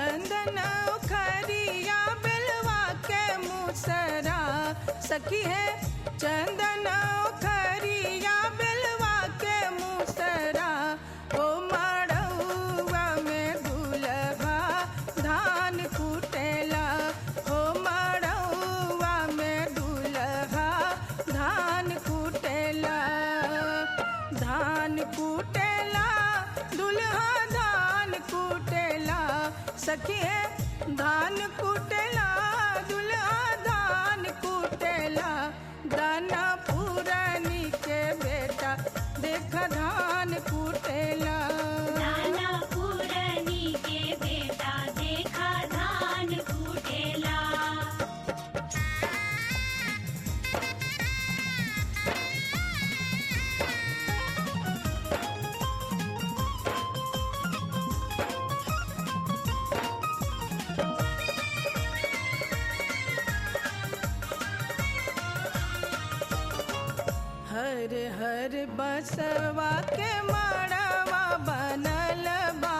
चंदन खरिया बेलवा के मुसरा सखी है चंदन खरिया बेलवा के मुसरा ओ मड़उआ में दुल्हा धान कुटेला ओ मड़उआ में दुल्हा धान कुटेला धान कुटेला दुल्हा धान कुटेला सखी है धान कुटेला दुल्हा धान कुटेला दाना पुरानी के बेटा देख धान कुटेला दाना पुरानी के बेटा देखा धान कुटेला। हर हर बसवा के मड़वा बनल बा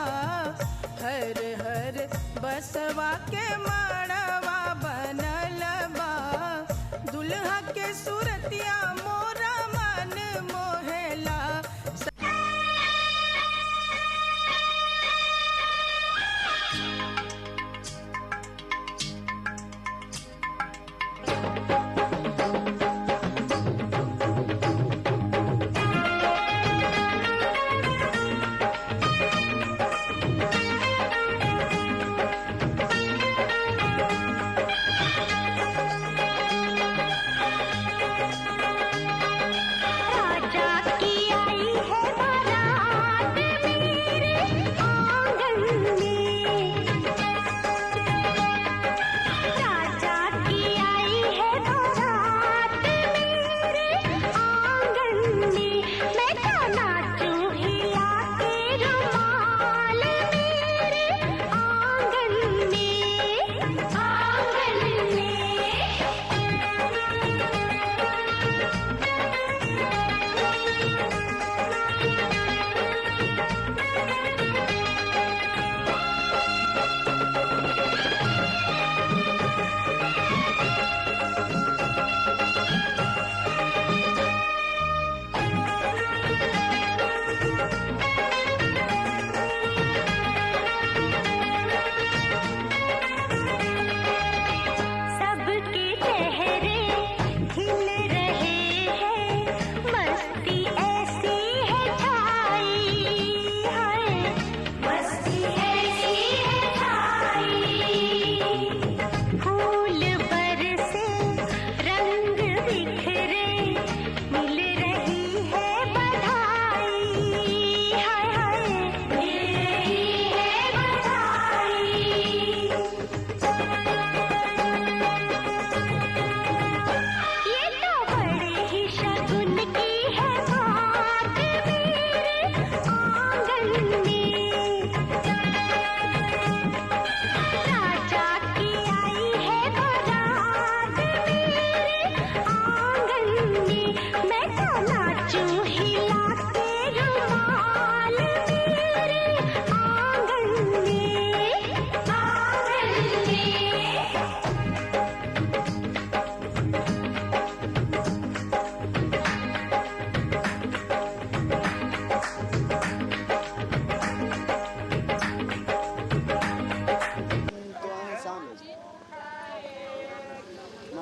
हर हर बसवा के मड़वा बनल बा दुल्हा के सूरतिया मोरा मन मोहेला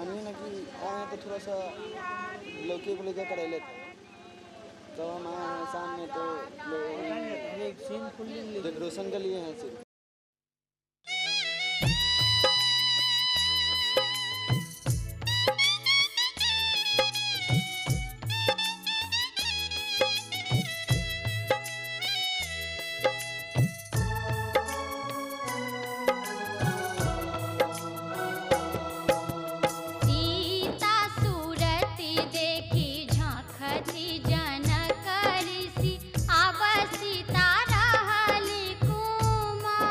थोड़ा सा लौकी को लेकर करेले तो हम शाम में तो डेकोरेशन के लिए हैं सिर्फ। जनक ऋषि आवसी तारा हली कुमार।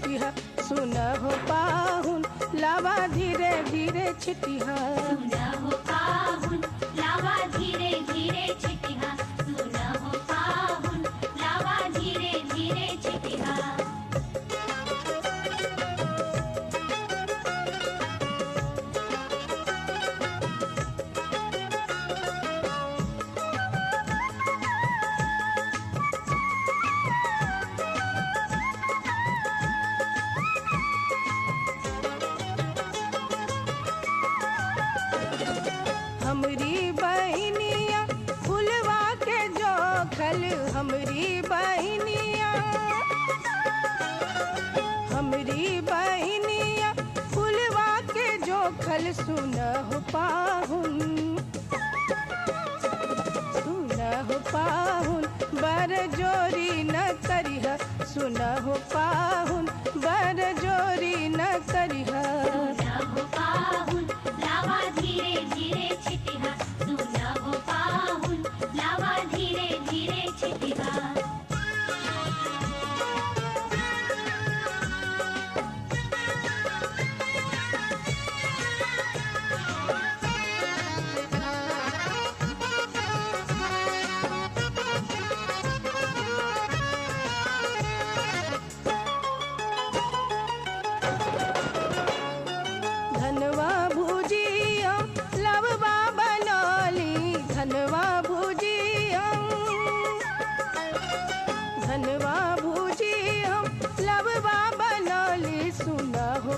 छिटिया सुन हो पाहुन लावा धीरे धीरे छिटिया सुना हो पाहुन लावा धीरे धीरे छिटिया सुना हो पाहुन लावा धीरे धीरे छिटिया हमरी बहनिया फुलवा के जोखल हमरी बहनिया फुलवा के जोखल सुन हो पाहुन बर जोरी न करिह सुन हो पाहुन बर जोरी न करिह सुना हो पाहुन लावा धीरे धीरे छिटिया सुना हो पाहुन लावा धीरे धीरे छिटिया धनवा भुजिया लववा बनौली धनवा भुजिया लववा बनौली सुन हो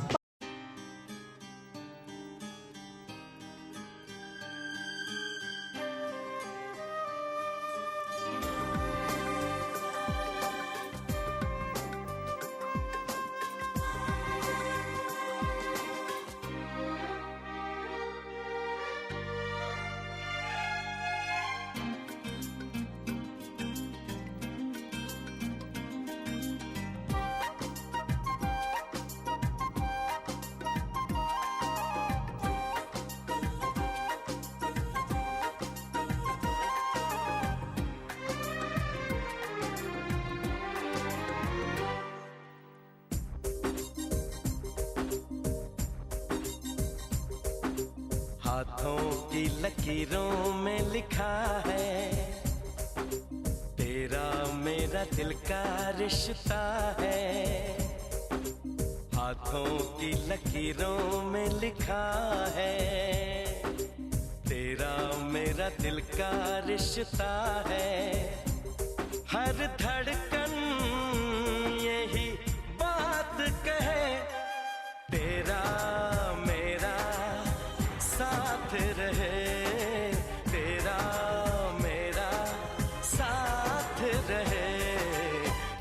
हाथों की लकीरों में लिखा है तेरा मेरा दिल का रिश्ता है। हाथों की लकीरों में लिखा है तेरा मेरा दिल का रिश्ता है। हर धड़कन यही बात कहे तेरा मेरा साथ रहे तेरा मेरा साथ रहे।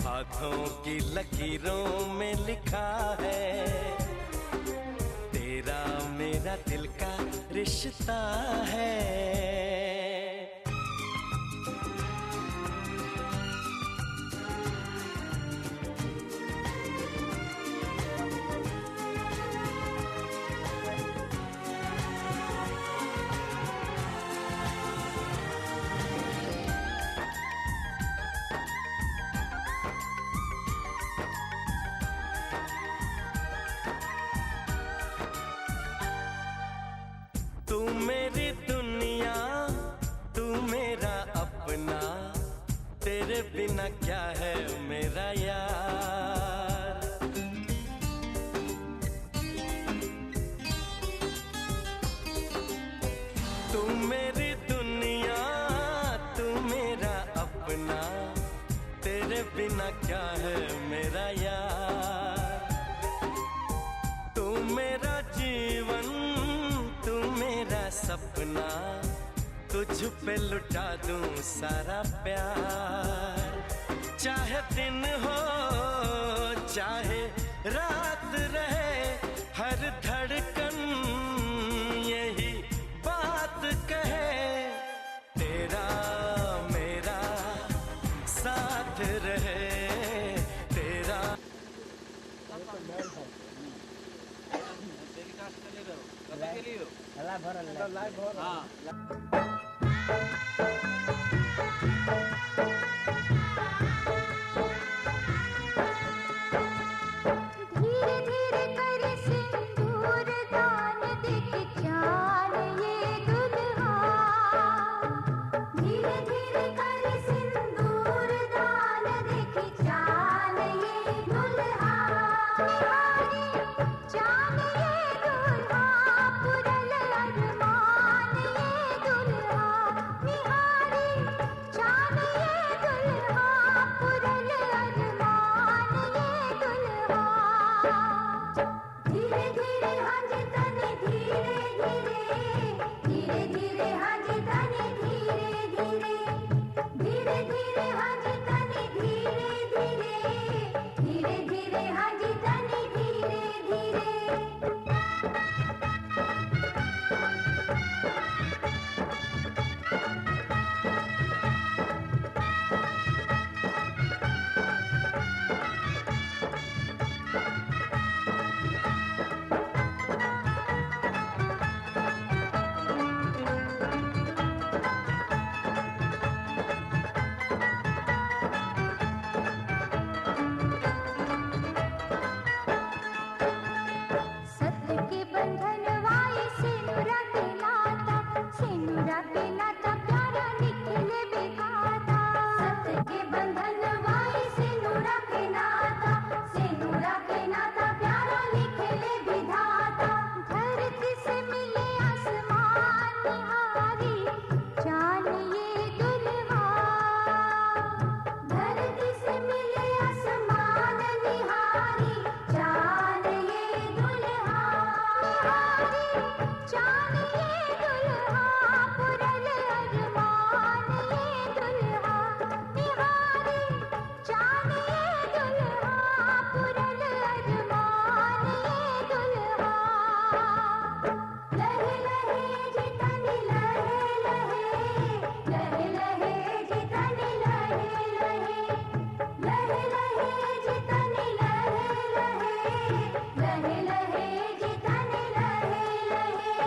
हाथों की लकीरों में लिखा है तेरा मेरा दिल का रिश्ता है। तू मेरी दुनिया तू मेरा अपना तेरे बिना क्या है मेरा यार। तू मेरी दुनिया तू मेरा अपना तेरे बिना क्या है मेरा यार। तू मेरा जीवन तू मेरा सपना तुझ पे लुटा दूं सारा प्यार। चाहे दिन हो चाहे रात रहे हर धड़कन यही बात कहे तेरा मेरा साथ रहे तेरा। के बंधन वाई सिनुरा के नाता प्यारा निकले बेगाता। सत के बंधन वाई सिनुरा के नाता प्यारा निकले विधाता। धरती से मिले आसमान निहारी जान ये दुल्हा। धरती से मिले आसमान निहारी जान ये दुल्हा। निहारी जान ये दुल्हा पुरल अरमान ये दुल्हा। निहारी जान ये दुल्हा पुरल अरमान ये दुल्हा। लहे लहे जितनी लहे लहे लहे लहे जितनी लहे लहे लहे लहे जितनी लहे लहे लहे लहे जितनी लहे लहे।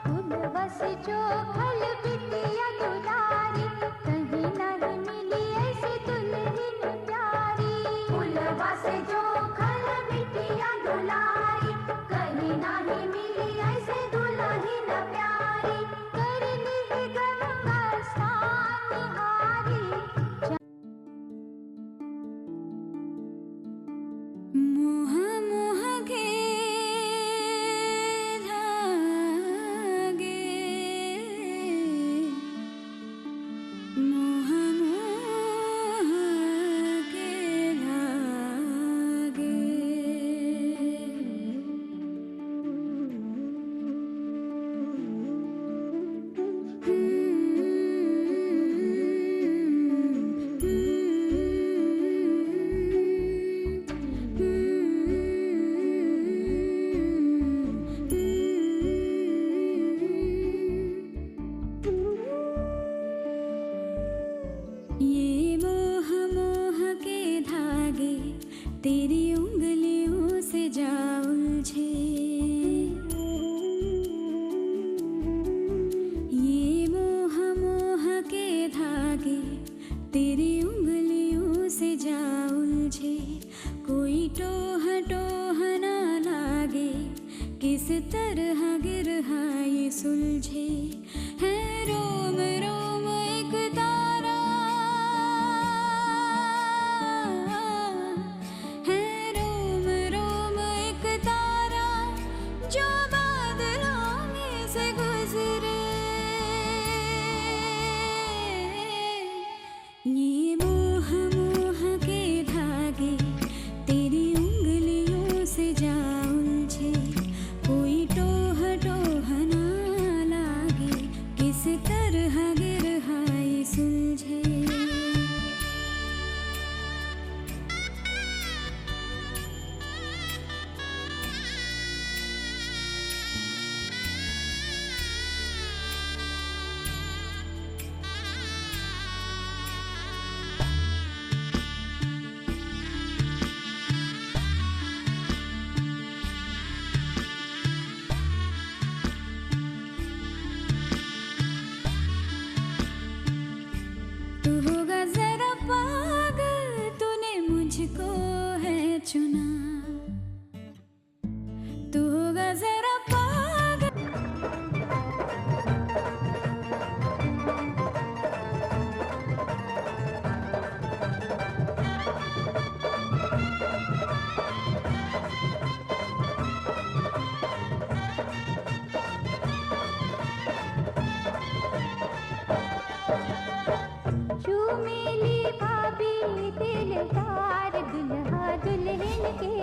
फूलवस जो खल बिटिया दुलारी कहीं नहीं मिली ऐसी दुल्हन प्यारी। फूलवस जो खल बिटिया दुलारी कहीं नहीं मिली ऐसी दुल्हन प्यारी। करनी है गंगा स्नान निहारी मोह मोह के धागे। मोह मोह के धागे। ये मोह मोह के धागे तेरी उंगलियों से जा उलझे। ये मोह मोह के धागे तेरी उंगलियों से जा उलझे। कोई टोह टोह ना लागे किस तरह गिरहा ये सुलझे। है रोम रोम एक तारा है रोम रोम एक तारा जो बादलों में से गुजरे। ये मोह मोह के धागे तेरी उंगलियों से जा उलझे। कोई टोह टोह ना लागे किस तरह गिरहा ये सुलझे। तू होगा जरा पागल तूने मुझको है चुना। तू होगा जरा पागल चूमेली भाभी दिलदार दुल्हा दुल्हन के।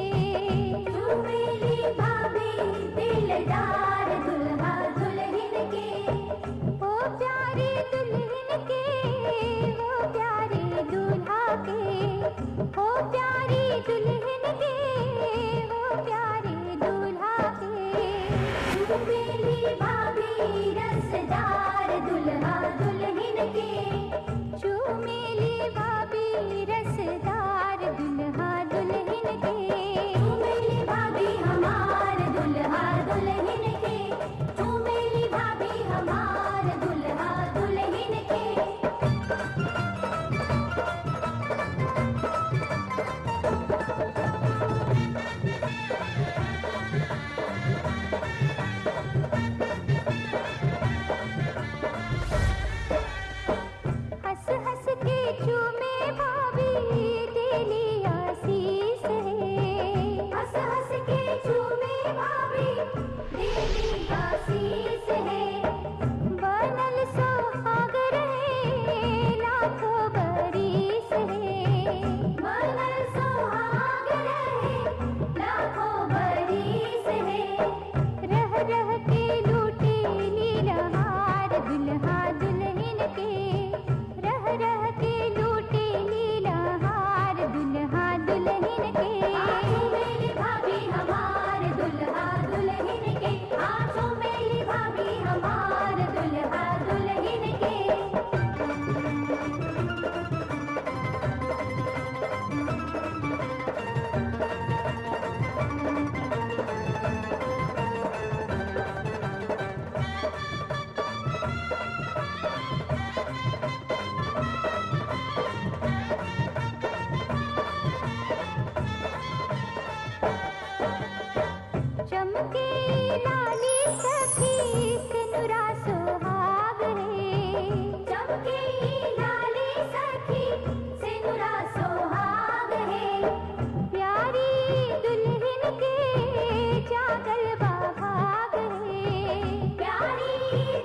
चूमेली भाभी दिलदार दुल्हा दुल्हन के। ओ प्यारी दुल्हन के की लाली सखी सिनुरा सोहाग है प्यारी दुल्हन के जागल भाग है प्यारी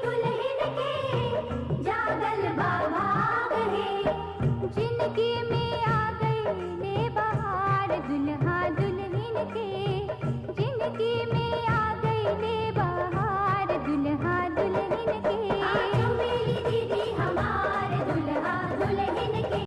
दुल्हन के जागल भाग है जिनकी में आ गई ले बहार दुल्हा दुल्हन के जिनकी में आ गई ले बहार दुल्हा दुल्हन के आजो मेरी दीदी हमार दुल्हा दुल्हन के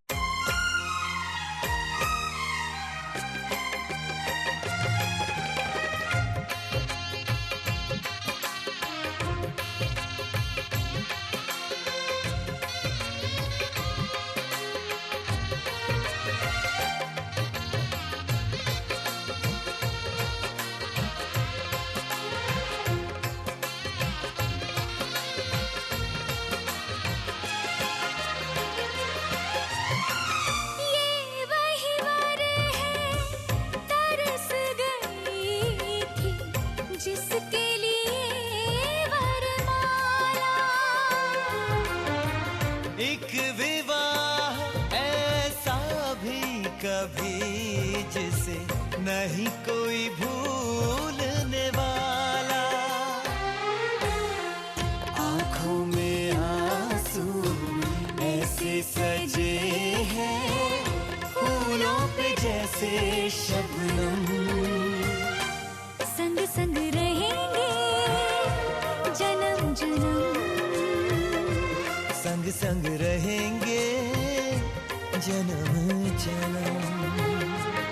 ये वही वर है तरस गई थी जिसके लिए वरमाला एक विवाह ऐसा भी कभी जिसे नहीं कोई भूलने वाला। आंखों में आंसू ऐसे सजे हैं फूलों पे जैसे शबनम। संग संग रहेंगे जन्म जन्म संग संग रहेंगे जन्म जन्म।